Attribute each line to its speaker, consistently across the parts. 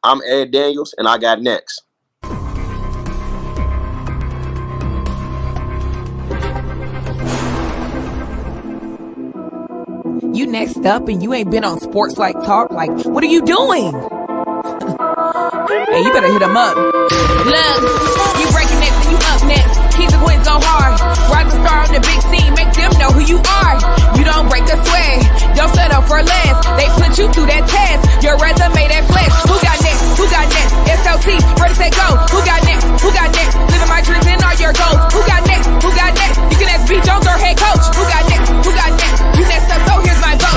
Speaker 1: I'm Ed Daniels, and I got next.
Speaker 2: You next up and you ain't been on SportsLifeTalk. Like, what are you doing? Hey, you better hit him up. Look, you breaking next and you up next. Keep the wins go hard. Rise and star on the big scene. Make them know who you are. You don't break a sweat. Don't settle for less. They put you through that test. Your resume that flex. Who got next? Who got next? SLT, ready, set, go. Who got next? Who got next? Living my dreams and all your goals. Who got next? Who got next? You can ask B. Jones or head coach. Who got next? Who got next? You next up, so here's my vote.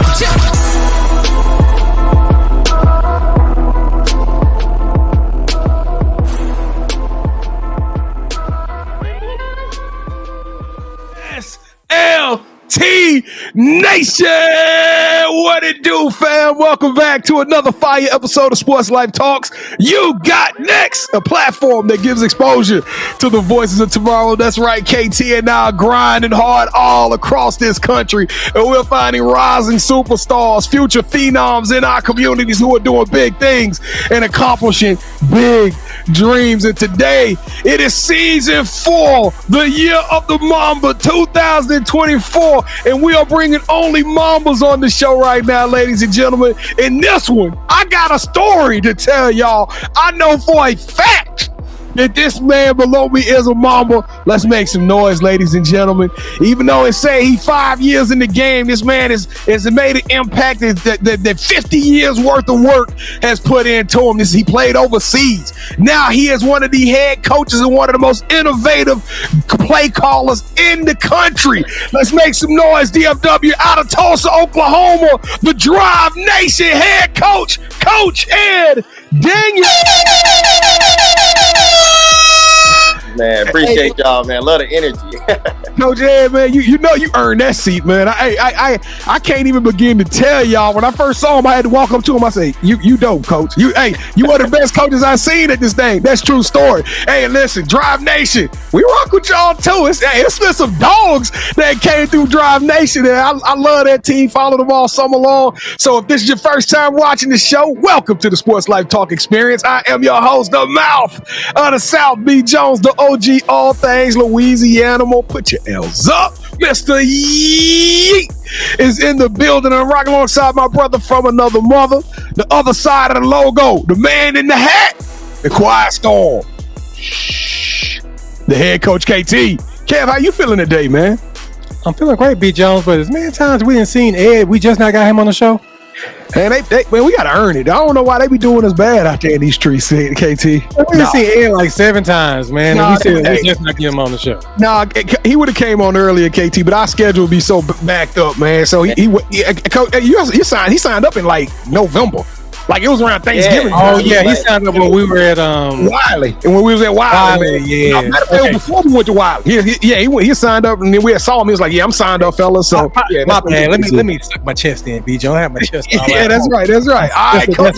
Speaker 3: SLT Nation, what it do, fam? Welcome back to another fire episode of Sports Life Talks. You got next, a platform that gives exposure to the voices of tomorrow. That's right, KT and I are grinding hard all across this country, and we're finding rising superstars, future phenoms in our communities who are doing big things and accomplishing big dreams. And today, it is season 4, the year of the Mamba 2024, and we are bringing only Mambas on the show right now, ladies and gentlemen. In this one, I got a story to tell y'all. I know for a fact that this man below me is a Mamba. Let's make some noise, ladies and gentlemen. Even though it say he 5 years in the game, this man has made an impact that 50 years worth of work has put into him. He played overseas. Now he is one of the head coaches and one of the most innovative play callers in the country. Let's make some noise, DFW, out of Tulsa, Oklahoma, the Drive Nation head coach, Coach Ed Daniels.
Speaker 1: Man, appreciate y'all, man. Love the energy.
Speaker 3: Coach Ed, man, you know you earned that seat, man. I can't even begin to tell y'all. When I first saw him, I had to walk up to him. I say, you dope, coach. You one of the best coaches I've seen at this thing. That's true story. Hey, listen, Drive Nation, we rock with y'all too. It's been some dogs that came through Drive Nation, and I love that team. Followed them all summer long. So if this is your first time watching the show, welcome to the Sports Life Talk experience. I am your host, the mouth of the South, B. Jones, the OG, all things Louisiana. Put your L's up. Mr. Yeet is in the building. I'm rocking alongside my brother from another mother. The other side of the logo, the man in the hat, the quiet storm. Shh. The head coach, KT. Kev, how you feeling today, man?
Speaker 4: I'm feeling great, B. Jones, but as many times we didn't seen Ed, we just not got him on the show.
Speaker 3: And man, we gotta earn it. I don't know why they be doing us bad out there in these streets, KT.
Speaker 4: We didn't see Ed like 7 times, man. And we said we just not get him on the show.
Speaker 3: Nah, he would have came on earlier, KT, but our schedule would be so backed up, man. So he signed up in like November. Like it was around Thanksgiving.
Speaker 4: Yeah. Oh yeah, he signed up when we were at
Speaker 3: Wiley, and when we was at Wiley,
Speaker 4: yeah.
Speaker 3: It was before we went to Wiley. He signed up, and then we saw him. He was like, "Yeah, I'm signed up, fellas." So
Speaker 4: my bad. Let me suck my chest in, B. Jones. I have my chest.
Speaker 3: Yeah, that's right. All right, Coach.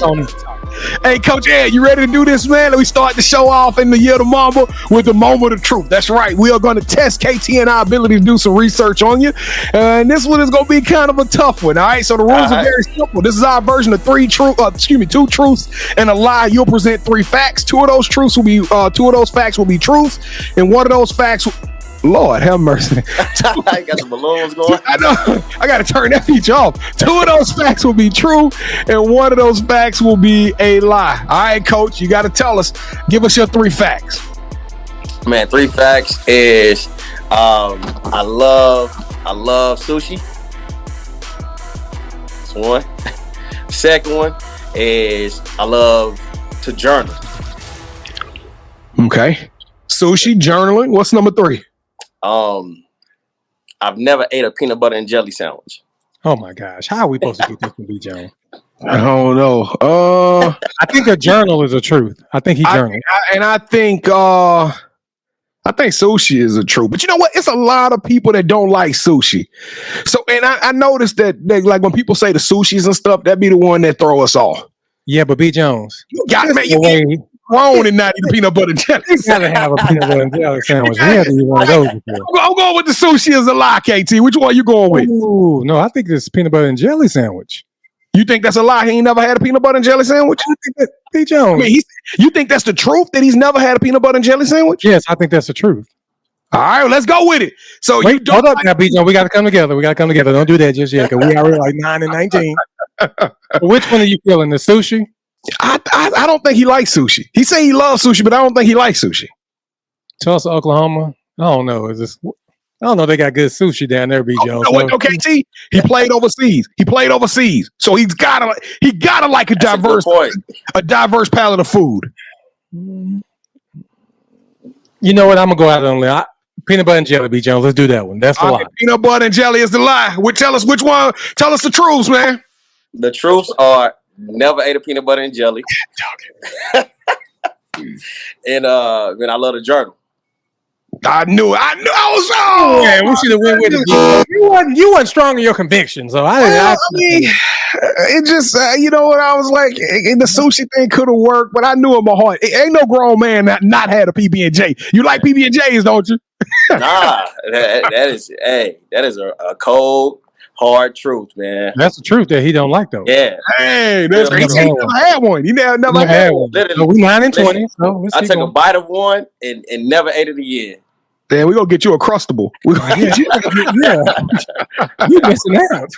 Speaker 3: Hey, Coach Ed, you ready to do this, man? Let me start the show off in the year of the Mamba with the moment of truth. That's right. We are going to test KT and our ability to do some research on you. And this one is going to be kind of a tough one. All right. So the rules are very simple. This is our version of 2 truths and a lie. You'll present 3 facts. 2 of those facts will be truths. And one of those facts Lord have mercy.
Speaker 1: I got some balloons going.
Speaker 3: I know. I got to turn that feature off. 2 of those facts will be true, and 1 of those facts will be a lie. All right, Coach, you got to tell us. Give us your 3 facts.
Speaker 1: Man, 3 facts is I love sushi. That's 1. Second one is I love to journal.
Speaker 3: Okay. Sushi, journaling. What's number 3?
Speaker 1: I've never ate a peanut butter and jelly sandwich.
Speaker 4: Oh my gosh, how are we supposed to get this from B. Jones?
Speaker 3: I don't know.
Speaker 4: I think a journal is a truth. I think he journaled.
Speaker 3: I think sushi is a truth. But you know what? It's a lot of people that don't like sushi. So, and I noticed that like when people say the sushis and stuff, that be the one that throw us off.
Speaker 4: Yeah, but B. Jones,
Speaker 3: you got it, man. You grown and not eat a peanut butter and jelly.
Speaker 4: You gotta have a peanut butter and jelly sandwich. We had to eat one of those before.
Speaker 3: I'm going with the sushi as a lie, KT. Which one are you going with?
Speaker 4: Ooh, no, I think this peanut butter and jelly sandwich.
Speaker 3: You think that's a lie? He ain't never had a peanut butter and jelly sandwich?
Speaker 4: B. Jones.
Speaker 3: I mean, you think that's the truth that he's never had a peanut butter and jelly sandwich?
Speaker 4: Yes, I think that's the truth.
Speaker 3: All right, let's go with it. So
Speaker 4: Wait,
Speaker 3: you don't
Speaker 4: hold up now, B. Jones. We got to come together. Don't do that just yet, because we already like 9 and 19. Which one are you feeling? The sushi?
Speaker 3: I don't think he likes sushi. He say he loves sushi, but I don't think he likes sushi.
Speaker 4: Tulsa, Oklahoma. I don't know. I don't know. They got good sushi down there, B. Jones.
Speaker 3: Okay, T. He played overseas. So he's gotta like a diverse palette of food.
Speaker 4: You know what? I'm gonna go out on a limb. Peanut butter and jelly, B. Jones. Let's do that one. That's the lie.
Speaker 3: Peanut butter and jelly is the lie. Tell us which one. Tell us the truths, man.
Speaker 1: The truths are never ate a peanut butter and jelly. And man, I love the journal.
Speaker 3: I knew I was wrong.
Speaker 4: Yeah, we should have went with it. You wasn't strong in your conviction, so I mean,
Speaker 3: it just you know what, I was like, the sushi thing could have worked, but I knew in my heart, ain't no grown man that not had a PB&J. You like PB&Js, don't you?
Speaker 1: Nah, that is a cold, hard truth, man.
Speaker 4: That's the truth that he don't like, though.
Speaker 1: Yeah.
Speaker 3: Hey, he never had one. He never had one.
Speaker 4: So we 9 and 20. So
Speaker 1: I took a bite of one and never ate it again.
Speaker 3: Then we're gonna get you a Crustable.
Speaker 4: Yeah. You missing out.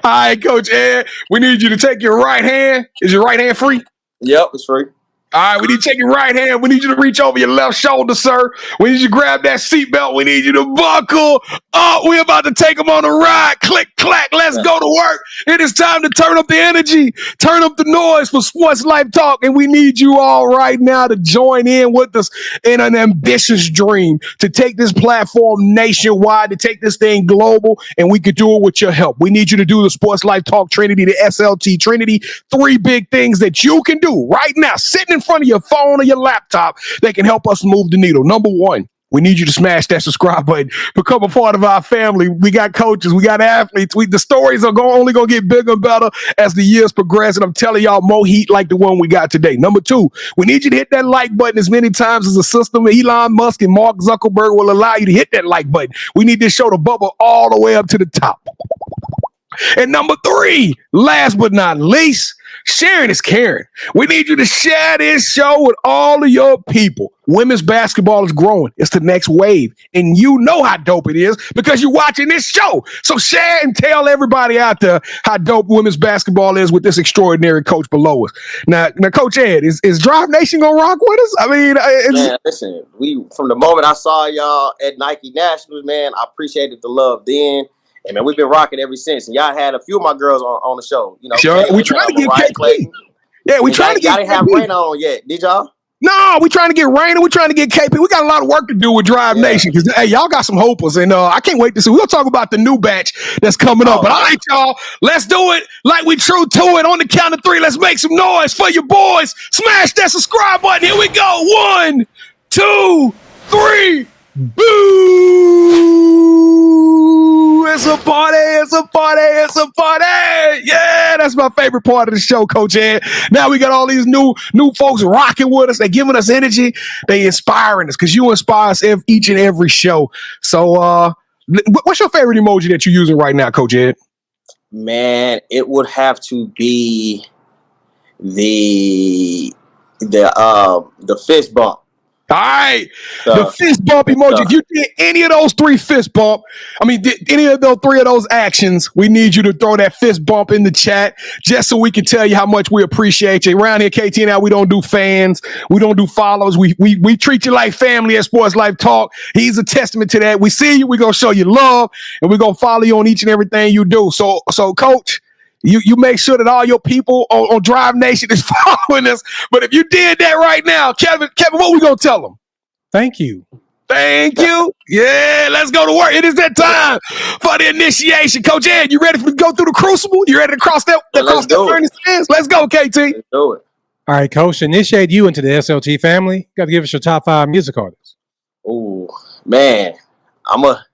Speaker 3: All right, Coach Ed, we need you to take your right hand. Is your right hand free?
Speaker 1: Yep, it's free.
Speaker 3: All right, we need to take your right hand. We need you to reach over your left shoulder, sir. We need you to grab that seatbelt. We need you to buckle up. We're about to take them on a ride. Click, clack. Let's go to work. It is time to turn up the energy, turn up the noise for Sports Life Talk. And we need you all right now to join in with us in an ambitious dream to take this platform nationwide, to take this thing global, and we could do it with your help. We need you to do the Sports Life Talk Trinity, the SLT Trinity. 3 big things that you can do right now, sitting in front of your phone or your laptop, that can help us move the needle. Number 1, we need you to smash that subscribe button. Become a part of our family. We got coaches. We got athletes. The stories are only going to get bigger and better as the years progress. And I'm telling y'all, more heat like the one we got today. Number 2, we need you to hit that like button as many times as the system, Elon Musk and Mark Zuckerberg, will allow you to hit that like button. We need this show to bubble all the way up to the top. And number 3, last but not least, sharing is caring. We need you to share this show with all of your people. Women's basketball is growing. It's the next wave. And you know how dope it is because you're watching this show. So share and tell everybody out there how dope women's basketball is with this extraordinary coach below us. Now Coach Ed, is Drive Nation going to rock with us? I mean,
Speaker 1: man, listen, from the moment I saw y'all at Nike Nationals, man, I appreciated the love then. And man, we've been rocking ever since. And y'all had a few of my girls on the show. You know,
Speaker 3: sure. We trying to get KP. Yeah, we trying to get.
Speaker 1: Y'all didn't have Rain on yet, did y'all?
Speaker 3: No, we trying to get Rain and we trying to get KP. We got a lot of work to do with Drive Nation because hey, y'all got some hopers, and I can't wait to see. We're gonna talk about the new batch that's coming up. But all right, y'all, let's do it like we true to it. On the count of 3, let's make some noise for your boys. Smash that subscribe button. Here we go. 1, 2, 3. Boo! It's a party, it's a party, it's a party. Yeah, that's my favorite part of the show, Coach Ed. Now we got all these new folks rocking with us. They're giving us energy. They inspiring us because you inspire us each and every show. So what's your favorite emoji that you're using right now, Coach Ed?
Speaker 1: Man, it would have to be the fist bump.
Speaker 3: All right, the fist bump emoji. If you did any of those 3 fist bump, did any of those 3 of those actions, we need you to throw that fist bump in the chat just so we can tell you how much we appreciate you. Around here, KT and I, we don't do fans, we don't do follows. We treat you like family at Sports Life Talk. He's a testament to that. We see you, we're gonna show you love, and we're gonna follow you on each and everything you do. So Coach, you make sure that all your people on Drive Nation is following us. But if you did that right now, Kevin, what we gonna tell them?
Speaker 4: Thank you.
Speaker 3: Thank you. Yeah, let's go to work. It is that time for the initiation. Coach Ed, you ready to go through the crucible? You ready to cross that burning sands? Let's go, KT.
Speaker 1: Let's do it.
Speaker 4: All right, Coach, initiate you into the SLT family. Got to give us your top 5 music artists.
Speaker 1: Oh man, I'm gonna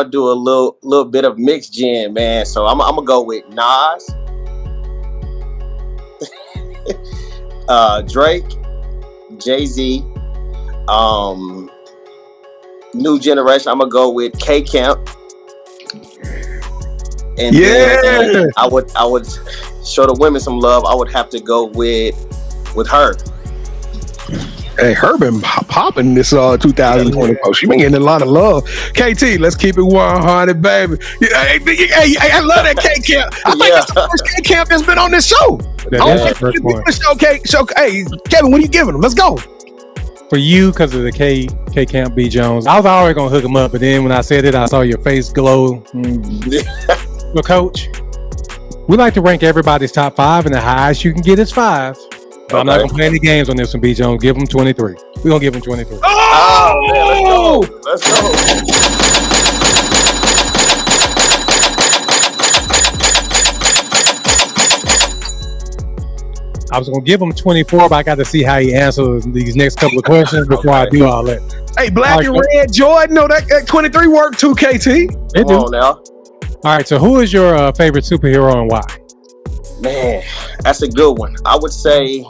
Speaker 1: do a little bit of mixed gen, man. So I'm gonna go with Nas, Drake, Jay-Z, new generation. I'm gonna go with K Camp, and then I would show the women some love. I would have to go with with her.
Speaker 3: Hey, her been popping this 2020 post. She been getting a lot of love. KT, let's keep it 100, baby. Hey, I love that K Camp. I think it's the first K Camp that's been on this show.
Speaker 4: That's the first one.
Speaker 3: Hey, Kevin, what are you giving him? Let's go.
Speaker 4: For you, because of the K Camp B Jones, I was already gonna hook him up, but then when I said it, I saw your face glow. Well, Coach, we like to rank everybody's top 5, and the highest you can get is 5. But I'm not gonna play any games on this one, B Jones. Give him 23. We're gonna give him 23.
Speaker 1: Oh man, let's go.
Speaker 4: I was gonna give him 24, but I got to see how he answers these next couple of questions before I do all that.
Speaker 3: Hey, black and red, Jordan. No, that 23 worked too, KT.
Speaker 4: Come
Speaker 1: on now.
Speaker 4: All right, so who is your favorite superhero and why?
Speaker 1: Man, that's a good one. I would say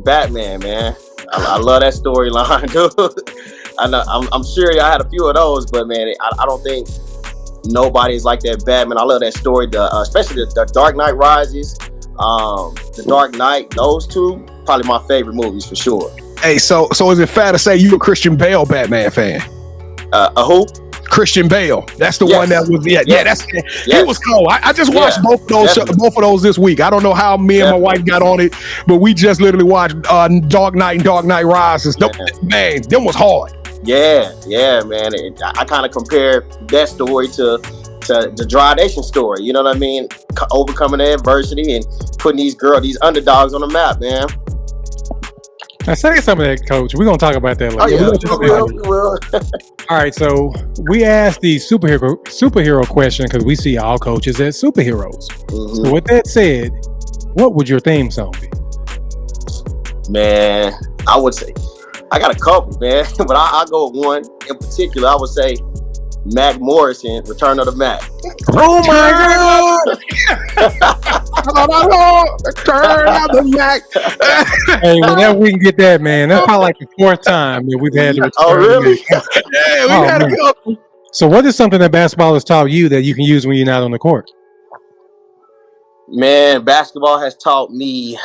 Speaker 1: Batman, man. I love that storyline, dude. I'm sure y'all had a few of those, but man, I don't think nobody's like that Batman. I love that story, especially the Dark Knight Rises, the Dark Knight. Those two, probably my favorite movies for sure.
Speaker 3: Hey, so is it fair to say you a Christian Bale Batman fan?
Speaker 1: Who?
Speaker 3: Christian Bale. That's the one that was he was cold. I just watched both of those this week. I don't know how me and my wife got on it, but we just literally watched Dark Knight and Dark Knight Rises. Man, them was hard. Yeah, man. I kind of compare that story to the Dry Nation story. You know what I mean? Overcoming the adversity and putting these underdogs on the map, man.
Speaker 4: Now say some of that, Coach. We're gonna talk about that later.
Speaker 1: We will.
Speaker 4: All right, so we asked the superhero question because we see all coaches as superheroes. Mm-hmm. So with that said, what would your theme song be?
Speaker 1: Man, I would say I got a couple, man, but I'll go with one in particular. I would say Mac Morrison, Return of the Mac.
Speaker 3: Oh my God! Return of the Mac.
Speaker 4: Hey, whenever we can get that, man, that's probably like the 4th time that we've had to return.
Speaker 1: Oh, really?
Speaker 3: Yeah, we had a couple.
Speaker 4: So what is something that basketball has taught you that you can use when you're not on the court?
Speaker 1: Man, basketball has taught me,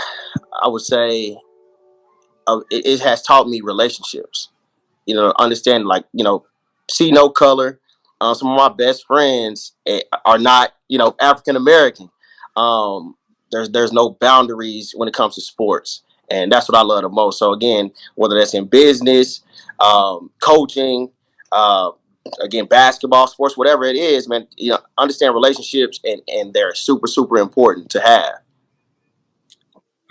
Speaker 1: I would say, it has taught me relationships. You know, understand, like, you know, see no color. Some of my best friends are not, you know, African American. There's no boundaries when it comes to sports, and that's what I love the most. So again, whether that's in business, coaching, again, basketball, sports, whatever it is, man, you know, understand relationships, and they're super, super important to have.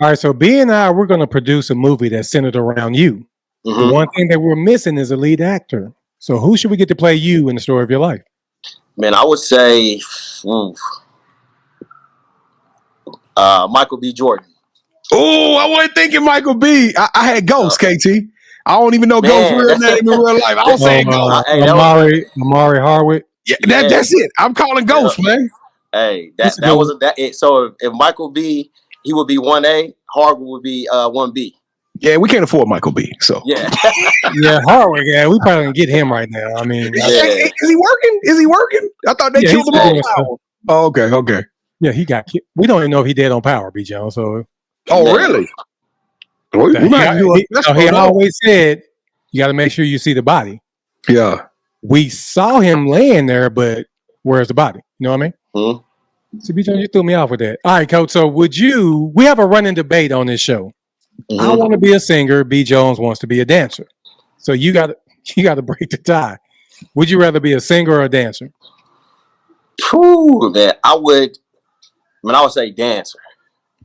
Speaker 4: All right, so B and I, we're going to produce a movie that's centered around you. Mm-hmm. The one thing that we're missing is a lead actor. So who should we get to play you in the story of your life?
Speaker 1: Man, I would say Michael B. Jordan.
Speaker 3: Oh, I wasn't thinking Michael B. I had Ghost, KT. I don't even know Ghost's real name in real life. I was saying Ghost.
Speaker 4: Amari Harwood.
Speaker 3: Yeah, that's it. I'm calling Ghost, man.
Speaker 1: Hey, so if Michael B, he would be 1A, Harwood would be 1B.
Speaker 3: Yeah, we can't afford Michael B. So
Speaker 1: yeah,
Speaker 4: Harwood. Yeah, we probably can get him right now. I mean,
Speaker 3: is he working? Is he working? I thought they killed him on Power. Oh, okay.
Speaker 4: Yeah, he got killed. We don't even know if he dead on Power, B. Jones. So,
Speaker 3: really?
Speaker 4: He always said you got to make sure you see the body.
Speaker 3: Yeah,
Speaker 4: we saw him laying there, but where's the body? You know what I mean? Mm-hmm. So, B. Jones, you threw me off with that. All right, Coach. So, we have a running debate on this show. Mm-hmm. I want to be a singer. B. Jones wants to be a dancer. So you got to break the tie. Would you rather be a singer or a dancer?
Speaker 1: Man, I would say dancer.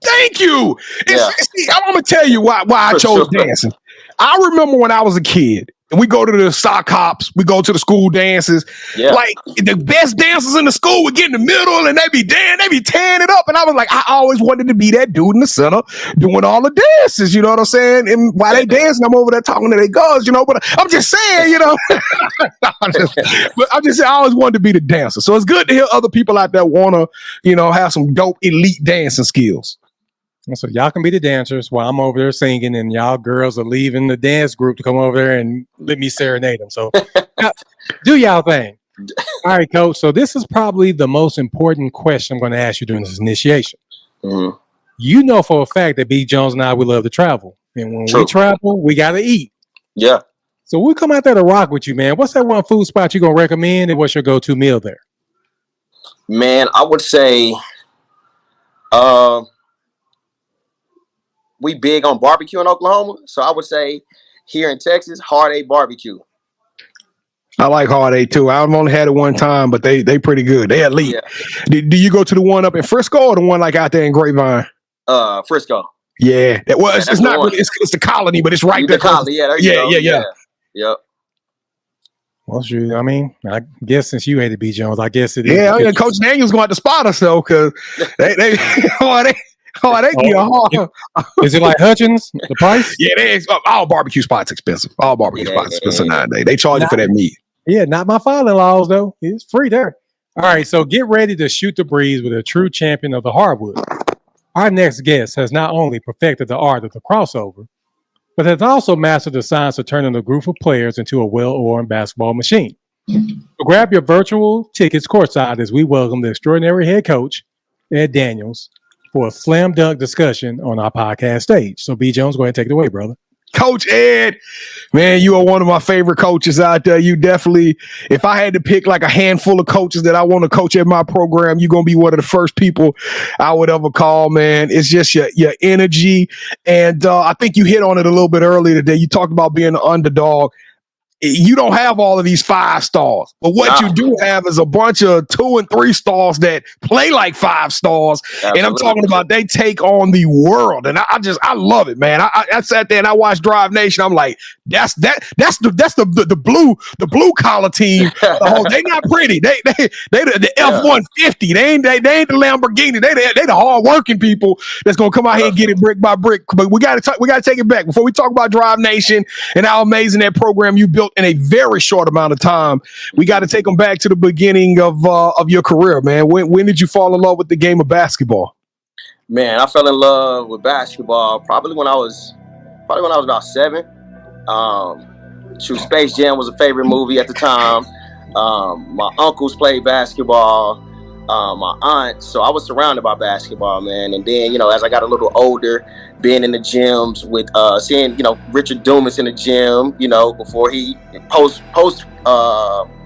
Speaker 3: Thank you. I'm gonna tell you why I chose dancing. I remember when I was a kid. And we go to the sock hops, we go to the school dances. Yeah. Like the best dancers in the school would get in the middle and they be tearing it up. And I was like, I always wanted to be that dude in the center doing all the dances, you know what I'm saying? And while they dancing, I'm over there talking to their guns, you know. But I'm just saying, you know. I always wanted to be the dancer. So it's good to hear other people out there wanna, you know, have some dope elite dancing skills.
Speaker 4: So y'all can be the dancers while I'm over there singing, and y'all girls are leaving the dance group to come over there and let me serenade them. So do y'all thing. All right, Coach. So this is probably the most important question I'm going to ask you during this initiation. Mm-hmm. you know for a fact that B. Jones and I, we love to travel. And when we travel, we got to eat.
Speaker 1: Yeah.
Speaker 4: So we come out there to rock with you, man. What's that one food spot you going to recommend, and what's your go-to meal there?
Speaker 1: Man, I would say we big on barbecue in Oklahoma. So I would say here in Texas, Hard A Barbecue.
Speaker 3: I like Hard A too. I've only had it one time, but they pretty good. They elite. Yeah. Do you go to the one up in Frisco or the one like out there in Grapevine?
Speaker 1: Frisco.
Speaker 3: Yeah. Well, it's not really. It's the Colony, but it's right there.
Speaker 1: The Colony. Yeah.
Speaker 3: Yeah.
Speaker 1: Yep.
Speaker 4: Well, shoot, I mean, I guess since you hated B. Jones, I guess it is.
Speaker 3: Yeah, Coach Daniel's going to spot us though, because they be hard.
Speaker 4: Is it like Hutchins, the price?
Speaker 3: Yeah, all barbecue spots expensive. All barbecue spots expensive nowadays. They charge you for that meat.
Speaker 4: Yeah, not my father-in-law's though. It's free there. All right, so get ready to shoot the breeze with a true champion of the hardwood. Our next guest has not only perfected the art of the crossover, but has also mastered the science of turning a group of players into a well-oiled basketball machine. So grab your virtual tickets courtside as we welcome the extraordinary head coach, Ed Daniels, for a slam dunk discussion on our podcast stage. So B. Jones, go ahead and take it away, brother.
Speaker 3: Coach Ed, man, you are one of my favorite coaches out there. You definitely, if I had to pick like a handful of coaches that I want to coach at my program, you're going to be one of the first people I would ever call, man. It's just your energy. And I think you hit on it a little bit earlier today. You talked about being an underdog. You don't have all of these 5 stars, but what you do have is a bunch of 2 and 3 stars that play like 5 stars. Absolutely. And I'm talking about they take on the world, and I love it, man. I sat there and I watched Drive Nation. I'm like, that's the blue collar team. They not pretty. They the F-150. They ain't the Lamborghini. They the hard working people that's gonna come out here and get it brick by brick. But we gotta take it back before we talk about Drive Nation and how amazing that program you built in a very short amount of time. We got to take them back to the beginning of your career, man. When did you fall in love with the game of basketball?
Speaker 1: Man, I fell in love with basketball probably when I was about 7. Space Jam was a favorite movie at the time. My uncles played basketball. My aunt, so I was surrounded by basketball, man. And then, as I got a little older, being in the gyms with seeing, Richard Dumas in the gym, before he post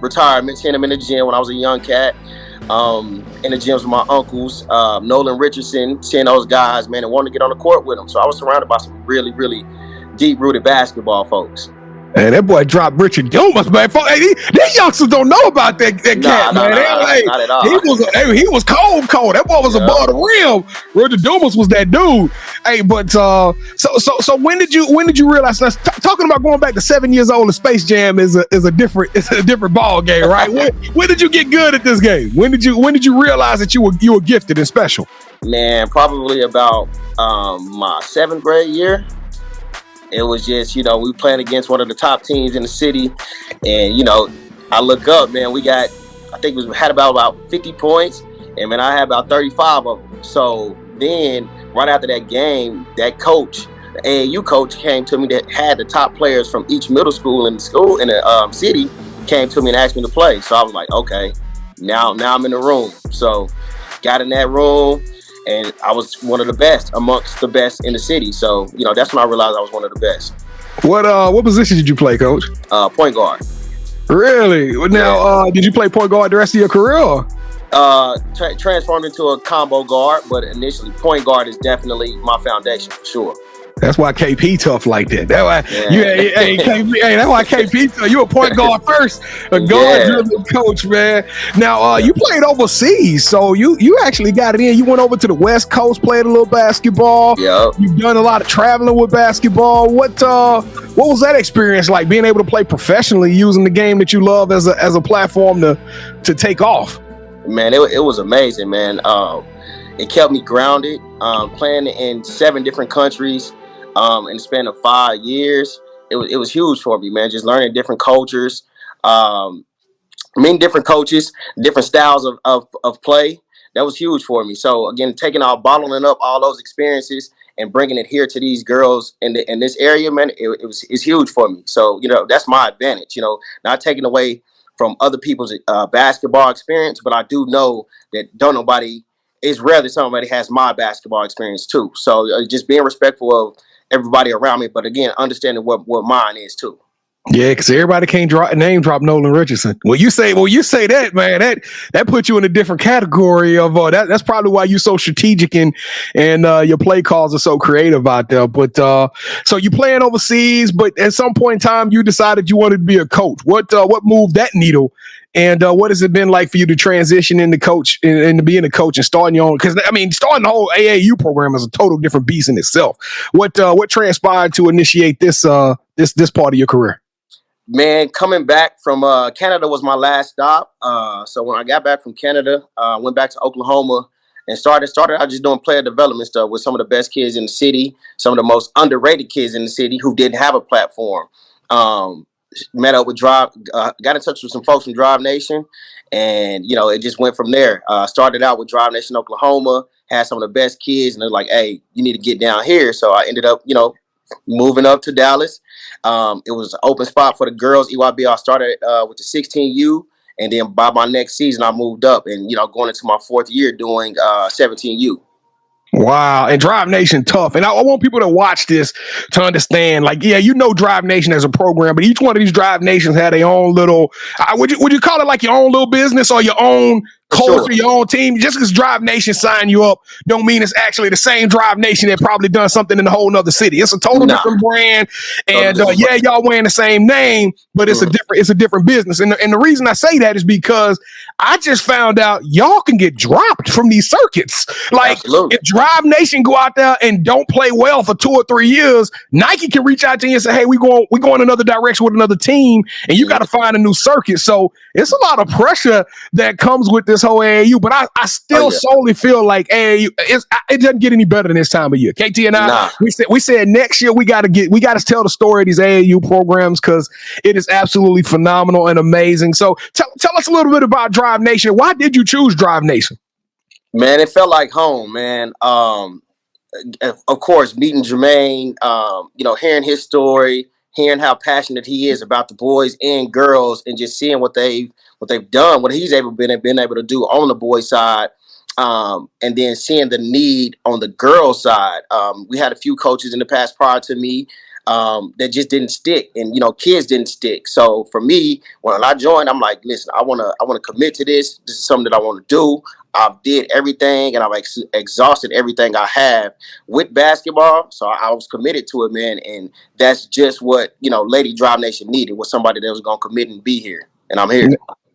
Speaker 1: retirement, seeing him in the gym when I was a young cat, in the gyms with my uncles, Nolan Richardson, seeing those guys, man, and wanting to get on the court with them. So I was surrounded by some really, really deep-rooted basketball folks.
Speaker 3: Hey, that boy dropped Richard Dumas, man. Hey, these youngsters don't know about that cat, man.
Speaker 1: Not at all.
Speaker 3: He was cold. That boy was above the rim. Richard Dumas was that dude. Hey, but so when did you realize? Talking about going back to 7 years old, the Space Jam is a different ball game, right? When did you get good at this game? When did you realize that you were gifted and special?
Speaker 1: Man, probably about my 7th grade year. It was just, we playing against one of the top teams in the city. And, I look up, man, I think we had about 50 points. And, man, I had about 35 of them. So then right after that game, that coach, the AAU coach came to me that had the top players from each middle school in the city, came to me and asked me to play. So I was like, okay, now I'm in the room. So got in that room. And I was one of the best amongst the best in the city. So, that's when I realized I was one of the best.
Speaker 3: What position did you play, Coach?
Speaker 1: Point guard.
Speaker 3: Really? Now, did you play point guard the rest of your career? Or?
Speaker 1: Transformed into a combo guard, but initially point guard is definitely my foundation for sure.
Speaker 3: That's why KP tough like that. That's why that's why KP tough. You a point guard first, a guard-driven coach, man. Now you played overseas, so you actually got it in. You went over to the West Coast, played a little basketball.
Speaker 1: Yep.
Speaker 3: You've done a lot of traveling with basketball. What was that experience like? Being able to play professionally, using the game that you love as a platform to take off.
Speaker 1: Man, it was amazing, man. It kept me grounded. Playing in 7 different countries. In the span of 5 years, it was huge for me, man. Just learning different cultures, meeting different coaches, different styles of play. That was huge for me. So again, bottling up all those experiences and bringing it here to these girls in this area, man, it's huge for me. So that's my advantage. Not taking away from other people's basketball experience, but I do know that don't nobody it's rare that somebody has my basketball experience too. So just being respectful of everybody around me, but again, understanding what mine is too.
Speaker 3: Yeah, because everybody can't name drop Nolan Richardson. When you say that, man, that puts you in a different category of that's probably why you're so strategic and your play calls are so creative out there. But so you playing overseas, but at some point in time you decided you wanted to be a coach. What moved that needle? And what has it been like for you to transition into coach and being a coach and starting your own? Because I mean, starting the whole AAU program is a total different beast in itself. What transpired to initiate this this part of your career?
Speaker 1: Man, coming back from Canada was my last stop. So when I got back from Canada, went back to Oklahoma and started out just doing player development stuff with some of the best kids in the city, some of the most underrated kids in the city who didn't have a platform. Met up with got in touch with some folks from Drive Nation, and it just went from there. Started out with Drive Nation Oklahoma, had some of the best kids, and they're like, "Hey, you need to get down here." So I ended up, moving up to Dallas. It was an open spot for the girls EYB. I started with the 16U, and then by my next season, I moved up and, going into my 4th year doing 17U.
Speaker 3: Wow. And Drive Nation tough. And I want people to watch this to understand, like, yeah, Drive Nation as a program, but each one of these Drive Nations had their own little, would you call it like your own little business or your own culture, your own team? Just because Drive Nation signed you up don't mean it's actually the same Drive Nation that probably done something in a whole nother city. It's a total different brand. And y'all wearing the same name, but it's a different business. And the reason I say that is because I just found out y'all can get dropped from these circuits. Like, if Drive Nation go out there and don't play well for 2 or 3 years, Nike can reach out to you and say, "Hey, we going another direction with another team, and you got to find a new circuit." So it's a lot of pressure that comes with this whole AAU. But I still solely feel like AAU it doesn't get any better than this time of year. KT and I, we said next year we got to tell the story of these AAU programs because it is absolutely phenomenal and amazing. So tell us a little bit about Drive Nation. Why did you choose Drive Nation?
Speaker 1: Man, it felt like home, man. Of course, meeting Jermaine, hearing his story, hearing how passionate he is about the boys and girls, and just seeing what they've done, what he's been able to do on the boys' side, and then seeing the need on the girls' side. We had a few coaches in the past prior to me that just didn't stick, and kids didn't stick. So for me, when I joined, I'm like, listen, I want to commit to this. This is something that I want to do. I've did everything, and I've exhausted everything I have with basketball. So I was committed to it, man. And that's just what, Lady Drive Nation needed, was somebody that was going to commit and be here. And I'm here.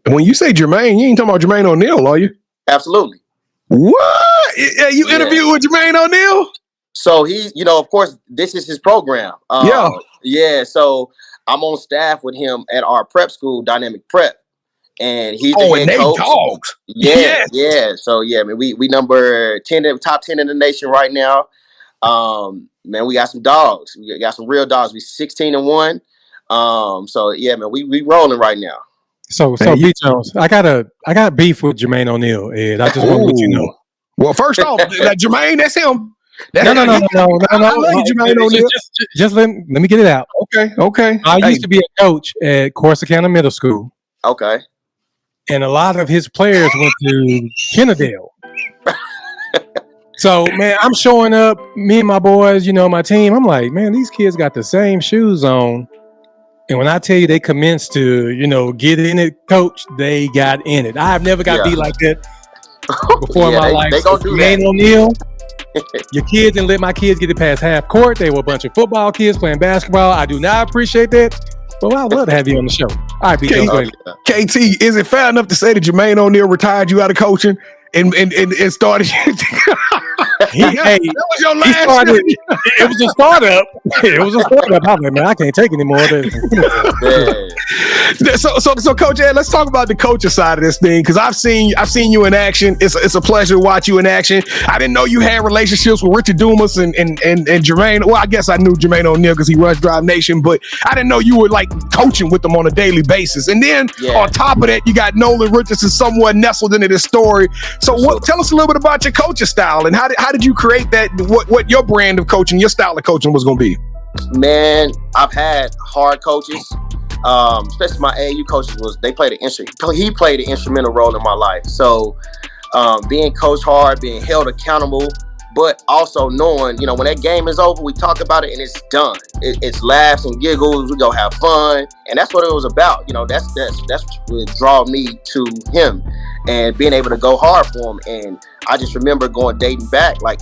Speaker 3: When you say Jermaine, you ain't talking about Jermaine O'Neal, are you?
Speaker 1: Absolutely.
Speaker 3: What? You interviewed with Jermaine O'Neal?
Speaker 1: So he, of course, this is his program. Yeah. So I'm on staff with him at our prep school, Dynamic Prep. And he's the head coach.
Speaker 3: Dogs.
Speaker 1: Yeah. So I mean, we number 10, top 10 in the nation right now. Man, we got some dogs. We got some real dogs. We 16-1. So yeah, man, we rolling right now.
Speaker 4: So B Jones, I got beef with Jermaine O'Neal, Ed. I just want to let you know.
Speaker 3: Well, first off, Jermaine, that's him.
Speaker 4: No. I love you, Jermaine O'Neal. Just let me get it out.
Speaker 3: Okay.
Speaker 4: I used to be a coach at Corsicana Middle School.
Speaker 1: Okay.
Speaker 4: And a lot of his players went to Kennedale. So, man, I'm showing up, me and my boys, my team. I'm like, man, these kids got the same shoes on. And when I tell you they commenced to, get in it, coach, they got in it. I've never got beat like that before in my life.
Speaker 1: They gonna do
Speaker 4: Jermaine O'Neal, your kids didn't let my kids get it past half court. They were a bunch of football kids playing basketball. I do not appreciate that. Well, I'd love to have you on the show. All right,
Speaker 3: KT, is it fair enough to say that Jermaine O'Neal retired you out of coaching and started? That was your last.
Speaker 4: It was a startup. It was a startup. I'm like, man, I can't take any more of this.
Speaker 3: So, Coach Ed, let's talk about the coaching side of this thing, because I've seen you in action. It's a pleasure to watch you in action. I didn't know you had relationships with Richard Dumas and Jermaine. Well, I guess I knew Jermaine O'Neal because he runs Drive Nation, but I didn't know you were like coaching with them on a daily basis. And then on top of that, you got Nolan Richardson somewhat nestled into this story. So, tell us a little bit about your coaching style and how did you create that? What your brand of coaching, your style of coaching was going to be?
Speaker 1: Man, I've had hard coaches, especially my AAU coaches. He played an instrumental role in my life. So being coached hard, being held accountable, but also knowing, you know, when that game is over, we talk about it and it's done. It's laughs and giggles. We go have fun, and that's what it was about. You know, that's what draw me to him, and being able to go hard for him. And I just remember dating back, like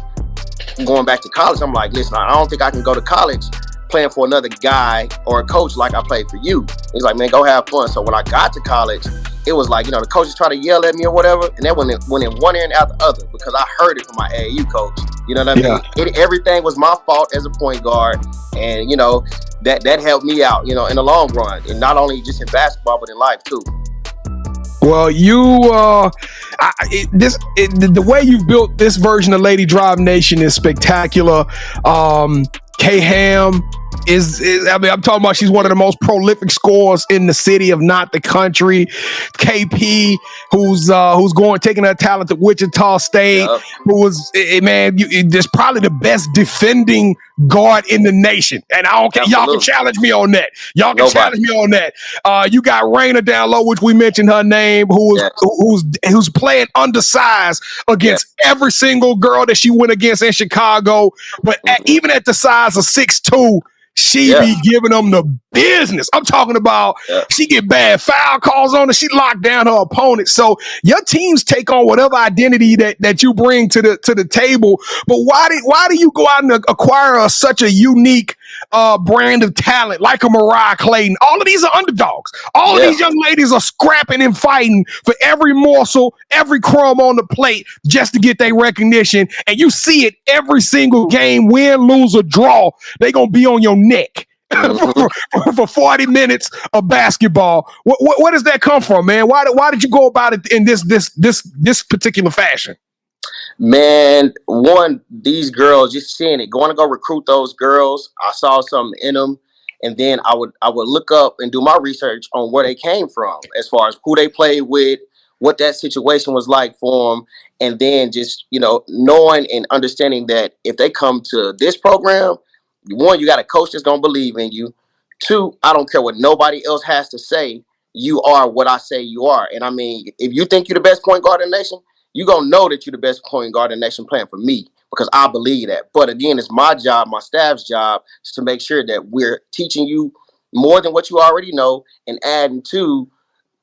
Speaker 1: going back to college. I'm like, listen, I don't think I can go to college playing for another guy or a coach like I played for you. He's like, man, go have fun. So when I got to college, it was like, you know, the coaches try to yell at me or whatever, and that went in one ear and out the other, because I heard it from my AAU coach. You know what I mean? Everything was my fault as a point guard, and you know that helped me out, you know, in the long run, and not only just in basketball but in life too.
Speaker 3: Well, the way you've built this version of Lady Drive Nation is spectacular. K-Ham is I mean, I'm talking about, she's one of the most prolific scorers in the city, if not the country. KP, who's taking her talent to Wichita State, who was, man, just probably the best defending guard in the nation. And I don't care, y'all can challenge me on that. Challenge me on that. You got Raina down low, which we mentioned her name, who's playing undersized against every single girl that she went against in Chicago. But even at the size of 6'2", she be giving them the business. I'm talking about she get bad foul calls on her. She locked down her opponent. So your teams take on whatever identity that you bring to the table. But why do you go out and acquire such a unique brand of talent like a Mariah Clayton? All of these are underdogs. All of these young ladies are scrapping and fighting for every morsel, every crumb on the plate just to get their recognition. And you see it every single game, win, lose, or draw. They gonna be on your neck. for 40 minutes of basketball. Where does that come from, man? Why did you go about it in this particular fashion?
Speaker 1: Man, these girls, just seeing it, going to go recruit those girls, I saw something in them, and then I would look up and do my research on where they came from, as far as who they played with, what that situation was like for them, and then just, you know, knowing and understanding that if they come to this program, one, you got a coach that's gonna believe in you. Two, I don't care what nobody else has to say. You are what I say you are. And I mean, if you think you're the best point guard in the nation, you're gonna know that you're the best point guard in the nation playing for me, because I believe that. But again, it's my job, my staff's job, is to make sure that we're teaching you more than what you already know, and adding to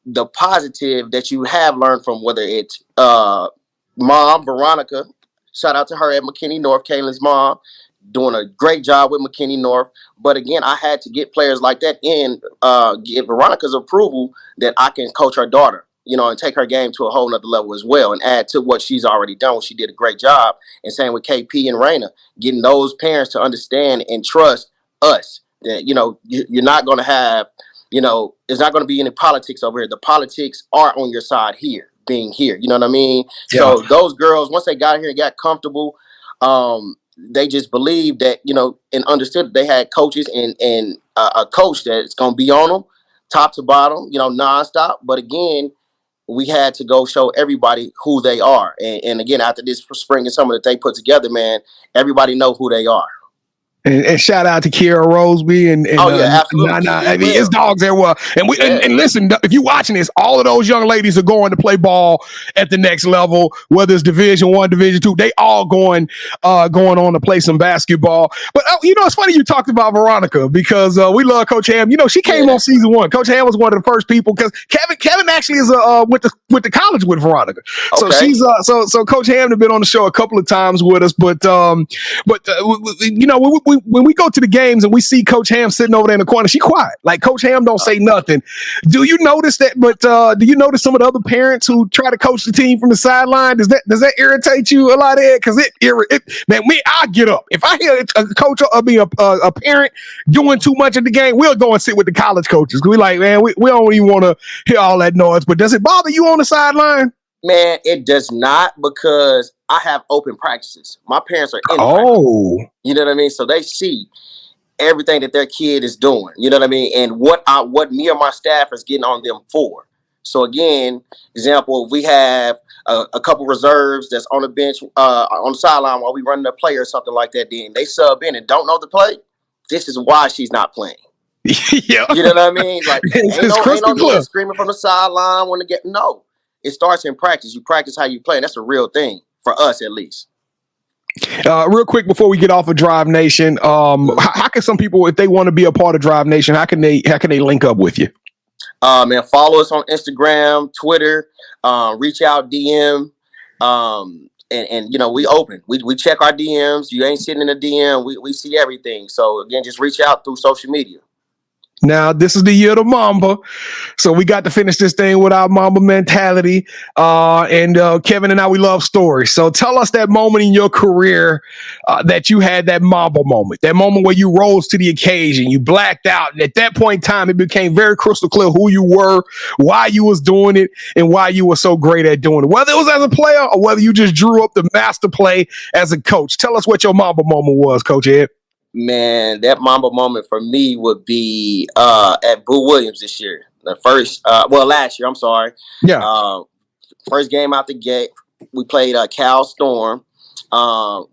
Speaker 1: the positive that you have learned from, whether it's mom, Veronica, shout out to her at McKinney North, Kaylin's mom, doing a great job with McKinney North. But again, I had to get players like that in, get Veronica's approval that I can coach her daughter, you know, and take her game to a whole nother level as well, and add to what she's already done. She did a great job. And same with KP and Raina, getting those parents to understand and trust us that, you know, you're not going to have, you know, there's not going to be any politics over here. The politics are on your side here, being here. You know what I mean? Yeah. So those girls, once they got here and got comfortable, they just believed that, you know, and understood that they had coaches and a coach that's going to be on them top to bottom, you know, nonstop. But again, we had to go show everybody who they are. And again, after this spring and summer that they put together, man, everybody know who they are.
Speaker 3: And shout out to Kiera Roseby and
Speaker 1: absolutely.
Speaker 3: I mean, it's dogs everywhere. And and listen, if you're watching this, all of those young ladies are going to play ball at the next level, whether it's Division I, Division II. They all going on to play some basketball. But you know, it's funny you talked about Veronica, because we love Coach Ham. You know, she came on season 1. Coach Ham was one of the first people, because Kevin actually is went to college with Veronica. So she's so Coach Ham has been on the show a couple of times with us. But you know, when we go to the games and we see Coach Ham sitting over there in the corner, she quiet. Like, Coach Ham don't say nothing. Do you notice that? But do you notice some of the other parents who try to coach the team from the sideline? Does that irritate you a lot, Ed? Because I get up. If I hear a coach or a parent doing too much of the game, we'll go and sit with the college coaches. We like, man, we don't even want to hear all that noise. But does it bother you on the sideline?
Speaker 1: Man, it does not, because I have open practices. My parents are in practice. You know what I mean? So they see everything that their kid is doing. You know what I mean? And what me or my staff is getting on them for. So again, example, if we have a couple reserves that's on the bench, on the sideline while we run the play or something like that, then they sub in and don't know the play. This is why she's not playing.
Speaker 3: Yeah.
Speaker 1: You know what I mean? Like, ain't no screaming from the sideline when they get, no. it starts in practice. You practice how you play. And that's a real thing for us, at least.
Speaker 3: Real quick before we get off of Drive Nation, how can some people, if they want to be a part of Drive Nation, how can they link up with you?
Speaker 1: Man, follow us on Instagram, Twitter, reach out, DM, and you know, we open. We check our DMs. You ain't sitting in a DM. We see everything. So again, just reach out through social media.
Speaker 3: Now, this is the year of the Mamba, so we got to finish this thing with our Mamba mentality. And Kevin and I, we love stories. So tell us that moment in your career that you had that Mamba moment, that moment where you rose to the occasion, you blacked out. And at that point in time, it became very crystal clear who you were, why you was doing it, and why you were so great at doing it. Whether it was as a player or whether you just drew up the master play as a coach. Tell us what your Mamba moment was, Coach Ed.
Speaker 1: Man, that Mamba moment for me would be at Boo Williams this year. Last year, I'm sorry.
Speaker 3: Yeah.
Speaker 1: First game out the gate, we played Cal Storm,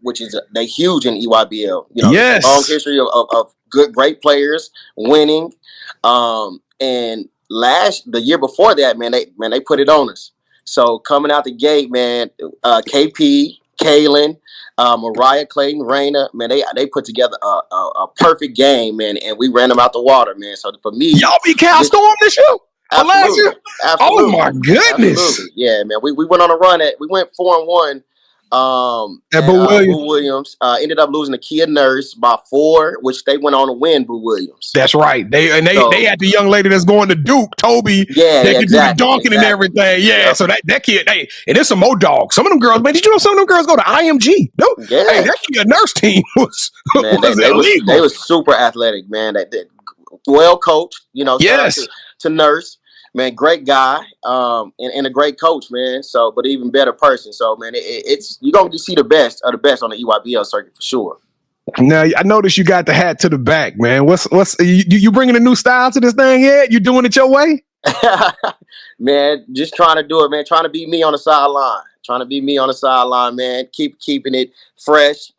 Speaker 1: which is they huge in EYBL. You know,
Speaker 3: yes.
Speaker 1: Long history of great players winning. And the year before that, they put it on us. So coming out the gate, man, KP, Kalen, Mariah, Clayton, Raina, man, they put together a perfect game, man, and we ran them out the water, man. So for me,
Speaker 3: y'all beat Cal Storm this year?
Speaker 1: Absolutely.
Speaker 3: Oh my goodness!
Speaker 1: Absolutely. Yeah, man. We went on a run we went 4-1.
Speaker 3: At Boo
Speaker 1: Williams ended up losing to Kia Nurse by 4, which they went on to win Boo Williams.
Speaker 3: That's right. They had the young lady that's going to Duke, Toby.
Speaker 1: Yeah,
Speaker 3: that could do the dunking and everything. Yeah, yep. So that kid, and there's some more dogs. Some of them girls, man. Did you know some of them girls go to IMG? No, yeah. Hey, that Kia Nurse team was illegal.
Speaker 1: They was super athletic, man. They well coached. You know,
Speaker 3: yes.
Speaker 1: To Nurse. Man, great guy, and a great coach, man. So, but even better person. So, man, it's you're gonna see the best of the best on the EYBL circuit for sure.
Speaker 3: Now, I noticed you got the hat to the back, man. What's you bringing a new style to this thing yet? You doing it your way?
Speaker 1: Man, just trying to do it, man. Trying to be me on the sideline. Man. Keeping it fresh.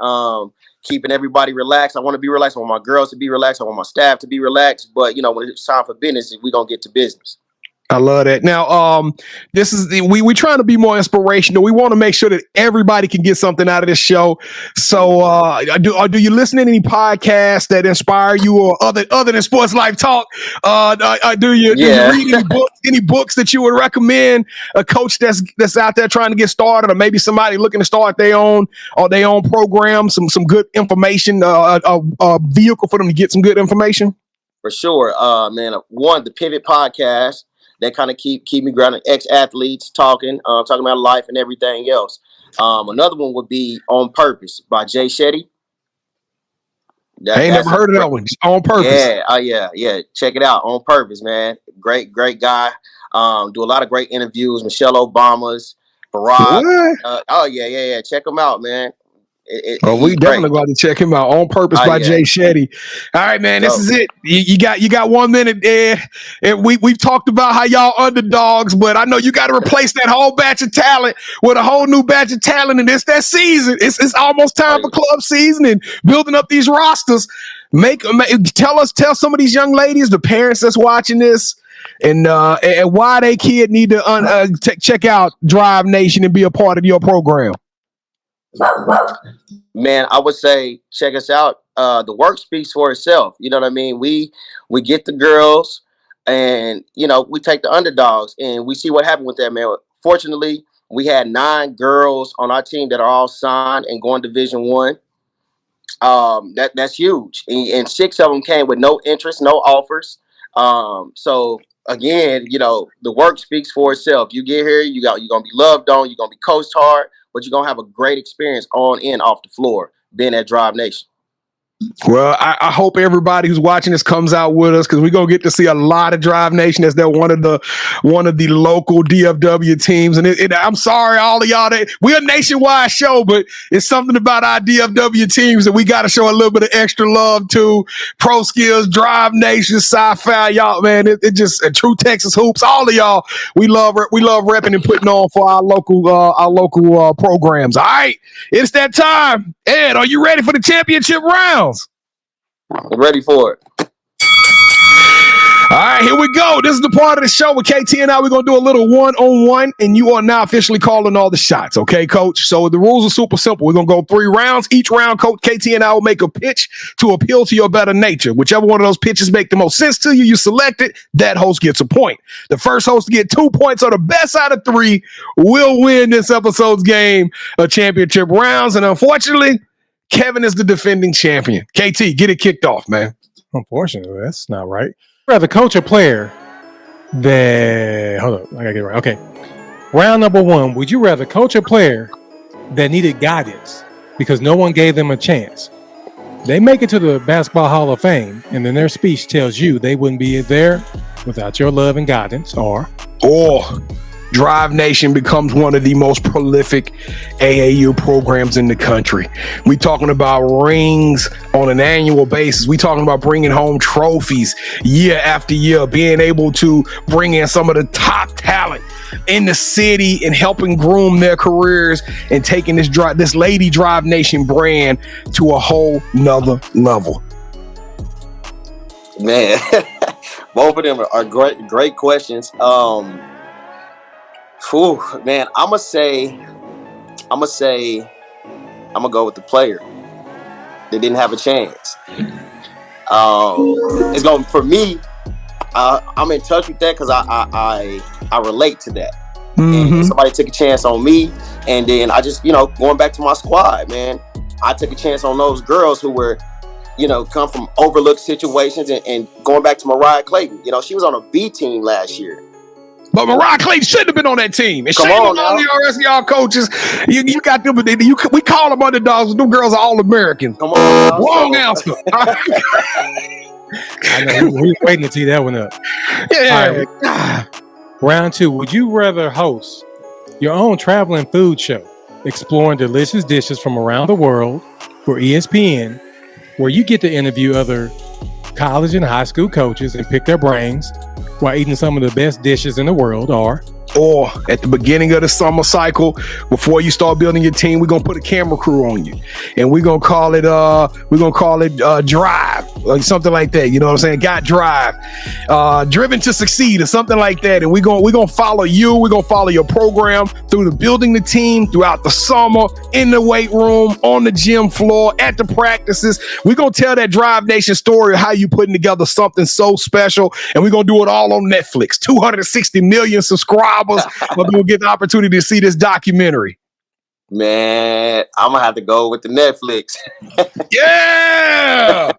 Speaker 1: Keeping everybody relaxed. I want to be relaxed. I want my girls to be relaxed. I want my staff to be relaxed. But you know, when it's time for business, we're gonna get to business.
Speaker 3: I love that. Now, this is we trying to be more inspirational. We want to make sure that everybody can get something out of this show. So, do you listen to any podcasts that inspire you, or other than Sports Life Talk? Do you read any books that you would recommend? A coach that's out there trying to get started, or maybe somebody looking to start their own program. Some good information, a vehicle for them to get some good information.
Speaker 1: For sure, man. One, the Pivot Podcast. That kind of keep me grounded. Ex-athletes talking about life and everything else. Another one would be On Purpose by Jay Shetty.
Speaker 3: I ain't never heard of that one. On Purpose.
Speaker 1: Yeah. Check it out. On Purpose, man. Great guy. Do a lot of great interviews. Michelle Obama's, Barack. Yeah. Check him out, man.
Speaker 3: We definitely got to check him out. On Purpose by Jay Shetty. All right, man. This is it. You got 1 minute there. And we've talked about how y'all underdogs, but I know you got to replace that whole batch of talent with a whole new batch of talent, and it's that season. It's almost time for club season and building up these rosters. Tell some of these young ladies, the parents that's watching this, and why they kid need to check out Drive Nation and be a part of your program.
Speaker 1: Man, I would say check us out. The work speaks for itself. You know what I mean? We get the girls, and you know, we take the underdogs, and we see what happened with that, man. Fortunately, we had 9 girls on our team that are all signed and going Division 1. That's huge, and 6 of them came with no interest, no offers. So again, you know, the work speaks for itself. You get here, you're gonna be loved on, you're gonna be coached hard, but you're going to have a great experience on and off the floor being at Drive Nation.
Speaker 3: Well, I hope everybody who's watching this comes out with us, because we're gonna get to see a lot of Drive Nation as they're one of the local DFW teams. And I'm sorry, all of y'all, we're a nationwide show, but it's something about our DFW teams that we got to show a little bit of extra love to. Pro Skills, Drive Nation, Sci-Fi, y'all, man. It just True Texas Hoops, all of y'all. We love repping and putting on for our local programs. All right, it's that time. Ed, are you ready for the championship rounds?
Speaker 1: I'm ready for it.
Speaker 3: right, here we go. This is the part of the show with KT and I. We're going to do a little one-on-one, and you are now officially calling all the shots, okay, Coach? So the rules are super simple. We're going to go 3 rounds. Each round, Coach KT and I will make a pitch to appeal to your better nature. Whichever one of those pitches make the most sense to you, you select it. That host gets a point. The first host to get 2 points or the best out of 3 will win this episode's game of championship rounds. And unfortunately, Kevin is the defending champion. KT, get it kicked off, man.
Speaker 4: Unfortunately, that's not right. Rather coach a player that hold up, I gotta get it right. Okay. Round number 1. Would you rather coach a player that needed guidance because no one gave them a chance? They make it to the Basketball Hall of Fame, and then their speech tells you they wouldn't be there without your love and guidance, or
Speaker 3: Drive Nation becomes one of the most prolific AAU programs in the country. We talking about rings on an annual basis. We talking about bringing home trophies year after year, being able to bring in some of the top talent in the city and helping groom their careers and taking this Lady Drive Nation brand to a whole nother level.
Speaker 1: Man, both of them are great questions. Man, I'm gonna go with the player that didn't have a chance. It's going for me. I'm in touch with that because I relate to that. Mm-hmm. And somebody took a chance on me, and then I just going back to my squad, man. I took a chance on those girls who were come from overlooked situations, and going back to Mariah Clayton. She was on a B team last year.
Speaker 3: But Mariah Clayton shouldn't have been on that team. And shame on all the rest of y'all coaches. You got them. We call them underdogs. Them girls are all Americans.
Speaker 1: Come on.
Speaker 3: Wrong answer.
Speaker 4: I know. We were waiting to tee that one up.
Speaker 3: Yeah.
Speaker 4: Right. Round 2. Would you rather host your own traveling food show, exploring delicious dishes from around the world for ESPN, where you get to interview other college and high school coaches and pick their brains while eating some of the best dishes in the world, or
Speaker 3: at the beginning of the summer cycle, before you start building your team, we're gonna put a camera crew on you, and we're gonna call it Drive, like something like that. You know what I'm saying? Got Drive, Driven to Succeed, or something like that. And we're gonna follow you. We're gonna follow your program through the building the team throughout the summer, in the weight room, on the gym floor, at the practices. We're gonna tell that Drive Nation story of how you putting together something so special, and we're gonna do it all on Netflix. 260 million subscribers. But we'll get the opportunity to see this documentary.
Speaker 1: Man, I'm gonna have to go with the Netflix.
Speaker 3: Yeah.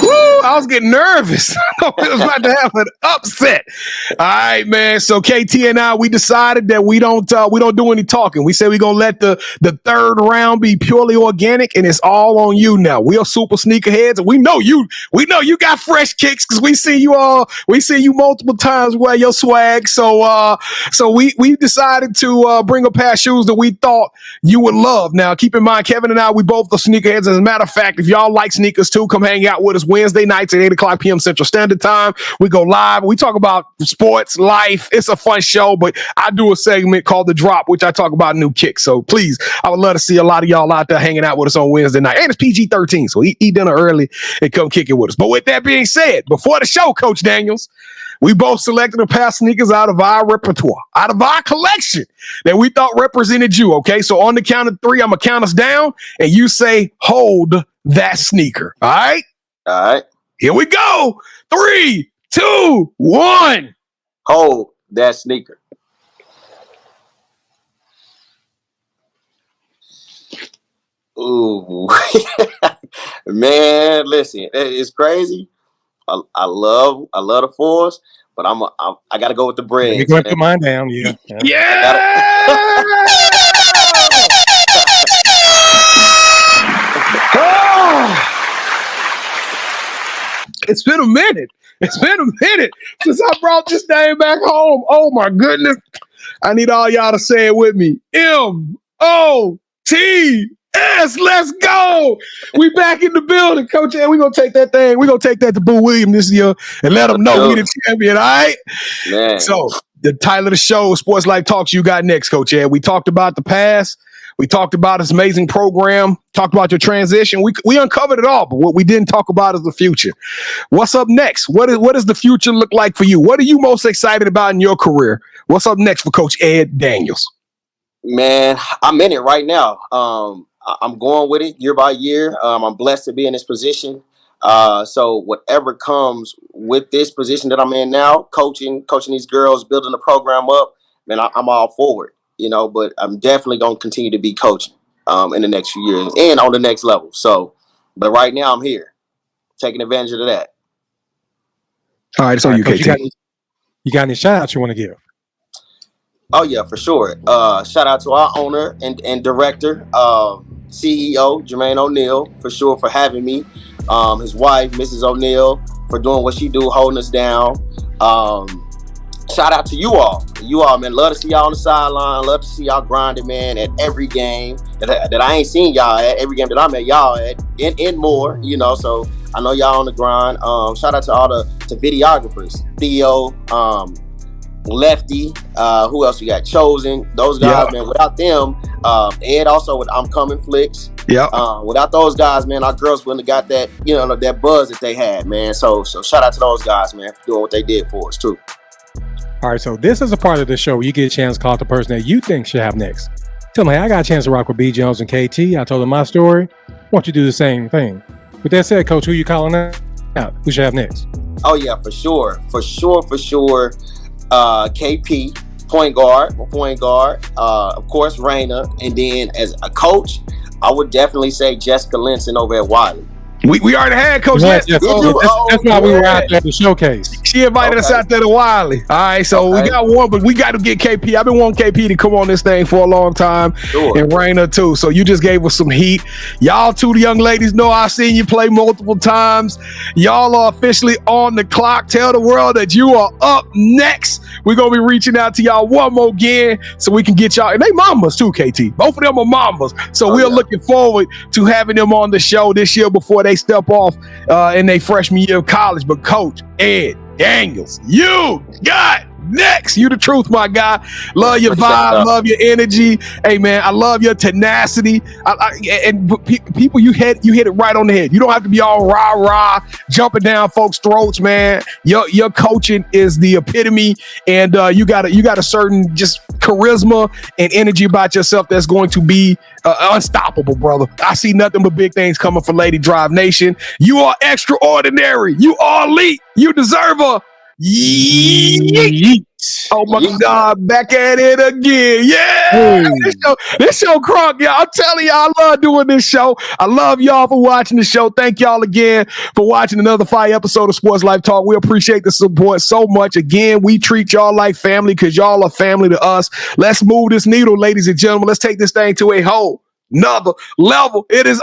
Speaker 3: Woo, I was getting nervous. I was about to have an upset. All right, man. So KT and I, we decided that we don't do any talking. We said we're gonna let the third round be purely organic, and it's all on you now. We are super sneakerheads, and we know you got fresh kicks because we see you multiple times wear your swag. So we decided to bring a pair of shoes that we thought you would love. Now, keep in mind, Kevin and I, we both are sneakerheads. As a matter of fact, if y'all like sneakers too, come hang out with us Wednesday nights at 8:00 p.m. Central Standard Time. We go live. We talk about sports, life. It's a fun show, but I do a segment called The Drop, which I talk about new kicks. So please, I would love to see a lot of y'all out there hanging out with us on Wednesday night. And it's PG-13, so eat dinner early and come kick it with us. But with that being said, before the show, Coach Daniels, we both selected a pair of sneakers out of our repertoire, out of our collection that we thought represented you, okay? So on the count of 3, I'm going to count us down, and you say, hold that sneaker, all right?
Speaker 1: All right.
Speaker 3: Here we go. 3, 2, 1.
Speaker 1: Hold that sneaker. Ooh. Man, listen, it's crazy. I love the fours, but I got to go with the breads.
Speaker 4: You're going to put mine down.
Speaker 3: Yeah. Oh. It's been a minute since I brought this name back home. Oh my goodness. I need all y'all to say it with me. M-O-T-S. Let's go. We back in the building, Coach. And we're going to take that thing. We're going to take that to Boo Williams this year and let them know we the champion, all right?
Speaker 1: Man.
Speaker 3: So the title of the show, Sports Life Talks, you got next, Coach Ed. We talked about the past. We talked about his amazing program, talked about your transition. We uncovered it all, but what we didn't talk about is the future. What's up next? What does the future look like for you? What are you most excited about in your career? What's up next for Coach Ed Daniels?
Speaker 1: Man, I'm in it right now. I'm going with it year by year. I'm blessed to be in this position. So whatever comes with this position that I'm in now, coaching these girls, building the program up, man, I'm all for it. But I'm definitely going to continue to be coaching in the next few years and on the next level. So, but right now I'm here, taking advantage of that.
Speaker 3: All right, so
Speaker 4: All
Speaker 3: you,
Speaker 4: right,
Speaker 3: KT.
Speaker 4: Coach, you got any shout outs you want to give?
Speaker 1: Oh yeah, for sure. Shout out to our owner and director, CEO Jermaine O'Neal, for sure, for having me. His wife, Mrs. O'Neal, for doing what she do, holding us down. Shout out to you all, man. Love to see y'all on the sideline. Love to see y'all grinding, man, at every game that I ain't seen y'all at. Every game that I'm at, y'all at, and more. So I know y'all on the grind. Shout out to all the videographers, Theo, Lefty, who else we got? Chosen. Those guys, man. Without them, Ed also with I'm Coming Flicks.
Speaker 3: Yeah.
Speaker 1: Without those guys, man, our girls wouldn't have got that, that buzz that they had, man. So shout out to those guys, man, for doing what they did for us too.
Speaker 4: All right, so this is a part of the show where you get a chance to call the person that you think should have next. Tell me, hey, I got a chance to rock with B. Jones and KT. I told them my story. Why don't you do the same thing? With that said, Coach, who you calling out? Who should have next?
Speaker 1: Oh yeah, for sure. KP, point guard. Of course, Raina, and then as a coach, I would definitely say Jessica Linson over at Wiley.
Speaker 3: We already had Coach Linson.
Speaker 4: That's why we were out there to showcase.
Speaker 3: She invited us out there to Wiley. All right, so we got one, but we got to get KP. I've been wanting KP to come on this thing for a long time, and Raina too. So you just gave us some heat. Y'all two, the young ladies, know I've seen you play multiple times. Y'all are officially on the clock. Tell the world that you are up next. We're going to be reaching out to y'all one more again so we can get y'all. And they mamas too, KT. Both of them are mamas. So we're looking forward to having them on the show this year before they step off in their freshman year of college. But Coach Ed Daniels, you got next. You the truth, my guy. Love your vibe, love your energy. Hey man, I love your tenacity. People, you hit it right on the head. You don't have to be all rah jumping down folks' throats, man. Your coaching is the epitome, and you got a certain just charisma and energy about yourself that's going to be unstoppable, brother. I see nothing but big things coming for Lady Drive Nation. You are extraordinary. You are elite. You deserve a yeet. Oh my God, back at it again. Yeah. This show crunk, y'all. I'm telling y'all, I love doing this show. I love y'all for watching the show. Thank y'all again for watching another fire episode of Sports Life Talk. We appreciate the support so much. Again, we treat y'all like family because y'all are family to us. Let's move this needle, ladies and gentlemen. Let's take this thing to a whole another level. It is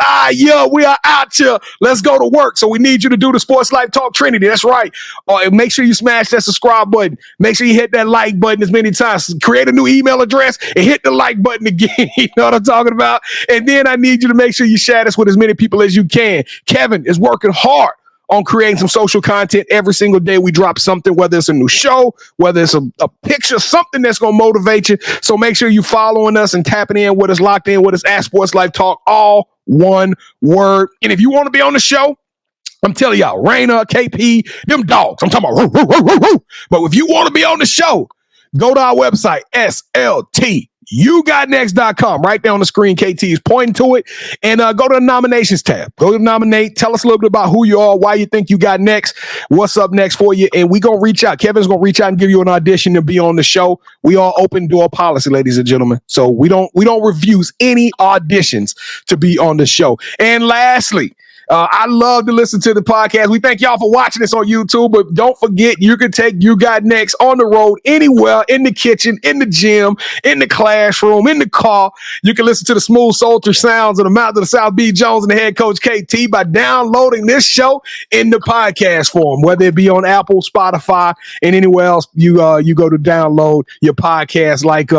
Speaker 3: we are out here. Let's go to work. So we need you to do the Sports Life Talk Trinity. That's right. Make sure you smash that subscribe button. Make sure you hit that like button as many times. Create a new email address and hit the like button again. You know what I'm talking about? And then I need you to make sure you share this with as many people as you can. Kevin is working hard on creating some social content. Every single day we drop something, whether it's a new show, whether it's a picture, something that's going to motivate you. So make sure you following us and tapping in with us, locked in with us at Sports Life Talk, all one word. And if you want to be on the show, I'm telling y'all, Raina, KP, them dogs, I'm talking about roo, roo, roo, roo, roo. But if you want to be on the show, go to our website, SLTUgotnext.com. Right there on the screen, KT is pointing to it. And go to the nominations tab. Go to nominate. Tell us a little bit about who you are, why you think you got next, what's up next for you. And we're going to reach out. Kevin's going to reach out and give you an audition to be on the show. We are open door policy, ladies and gentlemen. So we don't refuse any auditions to be on the show. And lastly, I love to listen to the podcast. We thank y'all for watching this on YouTube, but don't forget you can take You Got Next on the road, anywhere, in the kitchen, in the gym, in the classroom, in the car. You can listen to the smooth, sultry sounds of the mouth of the South B. Jones and the head coach KT by downloading this show in the podcast form, whether it be on Apple, Spotify, and anywhere else you go to download your podcast. Like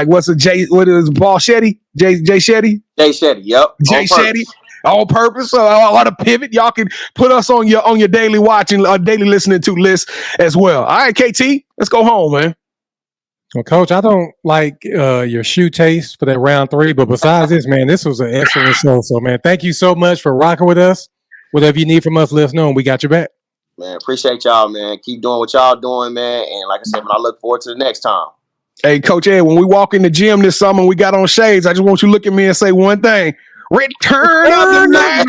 Speaker 3: what's it? What is it, Paul Shetty? Jay Shetty?
Speaker 1: Jay Shetty, yep.
Speaker 3: Jay Shetty. On purpose, so I want to pivot. Y'all can put us on your daily watching, daily listening to list as well. All right, KT, let's go home, man.
Speaker 4: Well, Coach, I don't like your shoe taste for that round 3, but besides this, man, this was an excellent show. So, man, thank you so much for rocking with us. Whatever you need from us, let us know, and we got your back.
Speaker 1: Man, appreciate y'all, man. Keep doing what y'all doing, man. And like I said, man, I look forward to the next time.
Speaker 3: Hey, Coach Ed, when we walk in the gym this summer and we got on shades, I just want you to look at me and say one thing. Return of the Mac.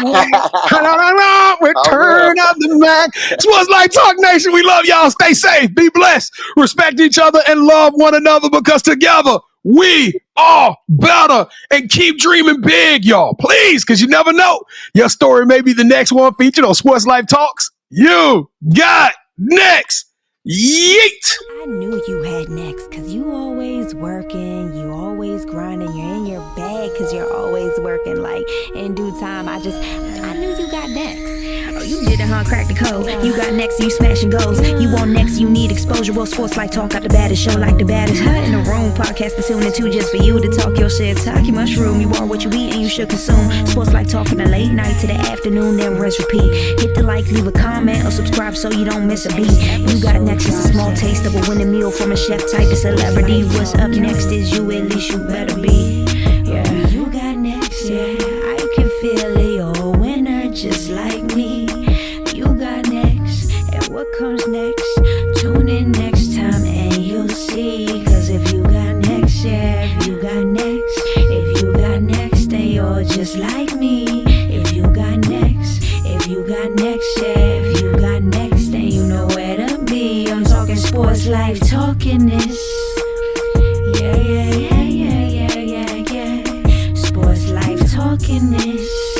Speaker 3: Return of the Mac. Sports Life Talk Nation, we love y'all. Stay safe, be blessed, respect each other, and love one another, because together we are better. And keep dreaming big, y'all. Please, because you never know. Your story may be the next one featured on Sports Life Talks. You got next. Yeet.
Speaker 5: I knew you had next, cause you always working, you always grinding, you're in your bag cause you're always working. Like in due time, I knew you got next. Oh, you did it, huh? Crack the code. You got next, you smashing goals. You want next, you need exposure. Well, Sports Life Talk got the baddest show, like the baddest in the room. Podcast to tune into just for you to talk your shit. Talk your mushroom. You are what you eat and you should consume. Sports Life Talk from the late night to the afternoon, then rest repeat. Hit the like, leave a comment, or subscribe so you don't miss a beat. You got next is a small taste of a winning meal from a chef type of celebrity. What's up next is you, at least you better be. Yeah, you got next, yeah. I can feel it, you're a winner just like me. You got next, and what comes next? Tune in next time and you'll see. Cause if you got next, yeah, if you got next, if you got next, then you're just like me. If you got next, if you got next, yeah, if you got next, then you know where to be. I'm talking Sports Life, talking this. Yeah, yeah, yeah, yeah, yeah, yeah, yeah. Sports Life, talking this.